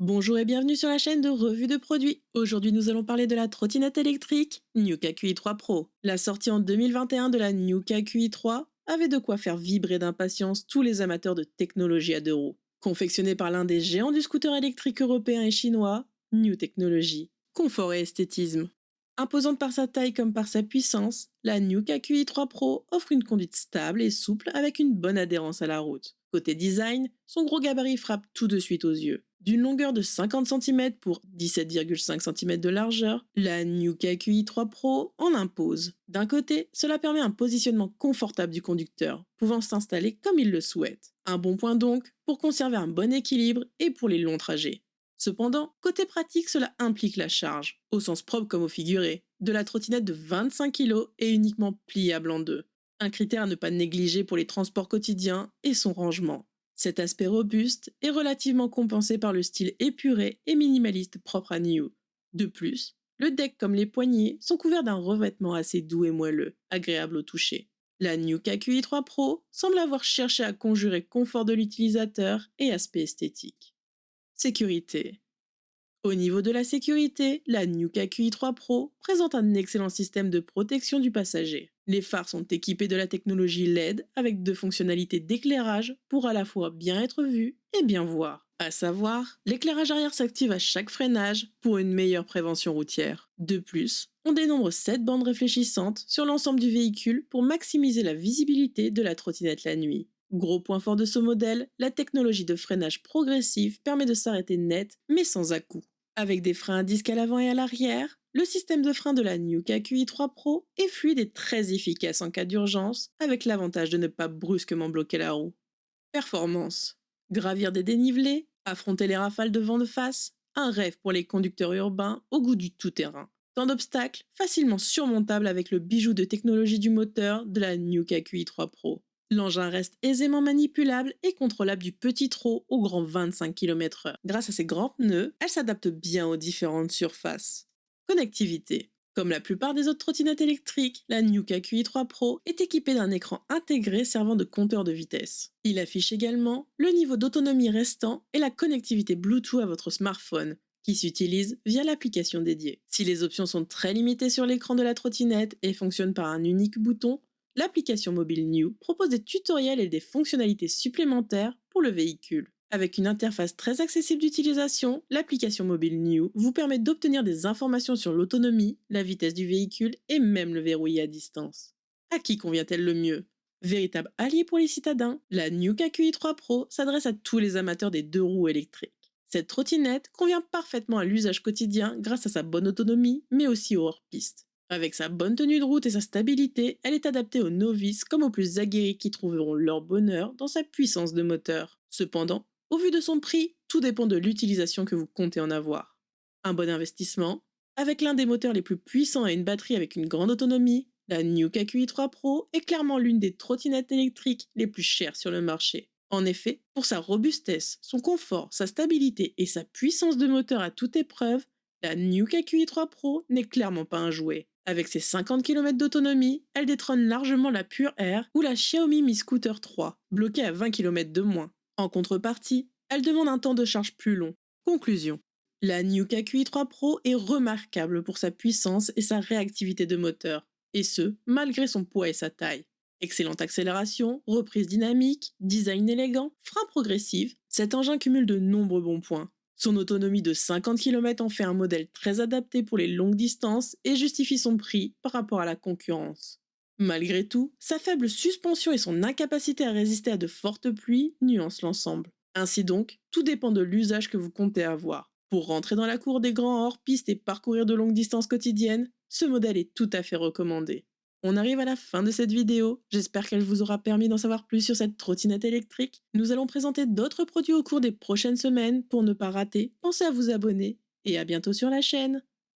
Bonjour et bienvenue sur la chaîne de revue de produits. Aujourd'hui, nous allons parler de la trottinette électrique Nuka QI 3 Pro. La sortie en 2021 de la Nuka QI 3 avait de quoi faire vibrer d'impatience tous les amateurs de technologie à deux roues. Confectionnée par l'un des géants du scooter électrique européen et chinois, New Technology. Confort et esthétisme. Imposante par sa taille comme par sa puissance, la Nuka QI 3 Pro offre une conduite stable et souple avec une bonne adhérence à la route. Côté design, son gros gabarit frappe tout de suite aux yeux. D'une longueur de 50 cm pour 17,5 cm de largeur, la Nuka QI 3 Pro en impose. D'un côté, cela permet un positionnement confortable du conducteur, pouvant s'installer comme il le souhaite. Un bon point donc pour conserver un bon équilibre et pour les longs trajets. Cependant, côté pratique, cela implique la charge, au sens propre comme au figuré, de la trottinette de 25 kg est uniquement pliable en deux. Un critère à ne pas négliger pour les transports quotidiens est son rangement. Cet aspect robuste est relativement compensé par le style épuré et minimaliste propre à New. De plus, le deck comme les poignées sont couverts d'un revêtement assez doux et moelleux, agréable au toucher. La Nuka QI 3 Pro semble avoir cherché à conjurer confort de l'utilisateur et aspect esthétique. Sécurité. Au niveau de la sécurité, la Nuka QI 3 Pro présente un excellent système de protection du passager. Les phares sont équipés de la technologie LED avec deux fonctionnalités d'éclairage pour à la fois bien être vu et bien voir. À savoir, l'éclairage arrière s'active à chaque freinage pour une meilleure prévention routière. De plus, on dénombre 7 bandes réfléchissantes sur l'ensemble du véhicule pour maximiser la visibilité de la trottinette la nuit. Gros point fort de ce modèle, la technologie de freinage progressif permet de s'arrêter net mais sans à-coups. Avec des freins à disque à l'avant et à l'arrière, le système de frein de la Nuka QI 3 Pro est fluide et très efficace en cas d'urgence, avec l'avantage de ne pas brusquement bloquer la roue. Performance. Gravir des dénivelés, affronter les rafales de vent de face, un rêve pour les conducteurs urbains au goût du tout-terrain. Tant d'obstacles, facilement surmontables avec le bijou de technologie du moteur de la Nuka QI 3 Pro. L'engin reste aisément manipulable et contrôlable du petit trot au grand 25 km/h. Grâce à ses grands pneus, elle s'adapte bien aux différentes surfaces. Connectivité. Comme la plupart des autres trottinettes électriques, la Nuka QI 3 Pro est équipée d'un écran intégré servant de compteur de vitesse. Il affiche également le niveau d'autonomie restant et la connectivité Bluetooth à votre smartphone, qui s'utilise via l'application dédiée. Si les options sont très limitées sur l'écran de la trottinette et fonctionnent par un unique bouton, l'application mobile New propose des tutoriels et des fonctionnalités supplémentaires pour le véhicule. Avec une interface très accessible d'utilisation, l'application mobile New vous permet d'obtenir des informations sur l'autonomie, la vitesse du véhicule et même le verrouiller à distance. À qui convient-elle le mieux? Véritable allié pour les citadins, la Nuka QI 3 Pro s'adresse à tous les amateurs des deux roues électriques. Cette trottinette convient parfaitement à l'usage quotidien grâce à sa bonne autonomie, mais aussi au hors-piste. Avec sa bonne tenue de route et sa stabilité, elle est adaptée aux novices comme aux plus aguerris qui trouveront leur bonheur dans sa puissance de moteur. Cependant, au vu de son prix, tout dépend de l'utilisation que vous comptez en avoir. Un bon investissement, avec l'un des moteurs les plus puissants et une batterie avec une grande autonomie, la Nuka QI 3 Pro est clairement l'une des trottinettes électriques les plus chères sur le marché. En effet, pour sa robustesse, son confort, sa stabilité et sa puissance de moteur à toute épreuve, la Nuka QI 3 Pro n'est clairement pas un jouet. Avec ses 50 km d'autonomie, elle détrône largement la Pure Air ou la Xiaomi Mi Scooter 3, bloquée à 20 km de moins. En contrepartie, elle demande un temps de charge plus long. Conclusion. La Nuka QI 3 Pro est remarquable pour sa puissance et sa réactivité de moteur, et ce, malgré son poids et sa taille. Excellente accélération, reprise dynamique, design élégant, frein progressif, cet engin cumule de nombreux bons points. Son autonomie de 50 km en fait un modèle très adapté pour les longues distances et justifie son prix par rapport à la concurrence. Malgré tout, sa faible suspension et son incapacité à résister à de fortes pluies nuancent l'ensemble. Ainsi donc, tout dépend de l'usage que vous comptez avoir. Pour rentrer dans la cour des grands hors-piste et parcourir de longues distances quotidiennes, ce modèle est tout à fait recommandé. On arrive à la fin de cette vidéo, j'espère qu'elle vous aura permis d'en savoir plus sur cette trottinette électrique. Nous allons présenter d'autres produits au cours des prochaines semaines. Pour ne pas rater, pensez à vous abonner et à bientôt sur la chaîne.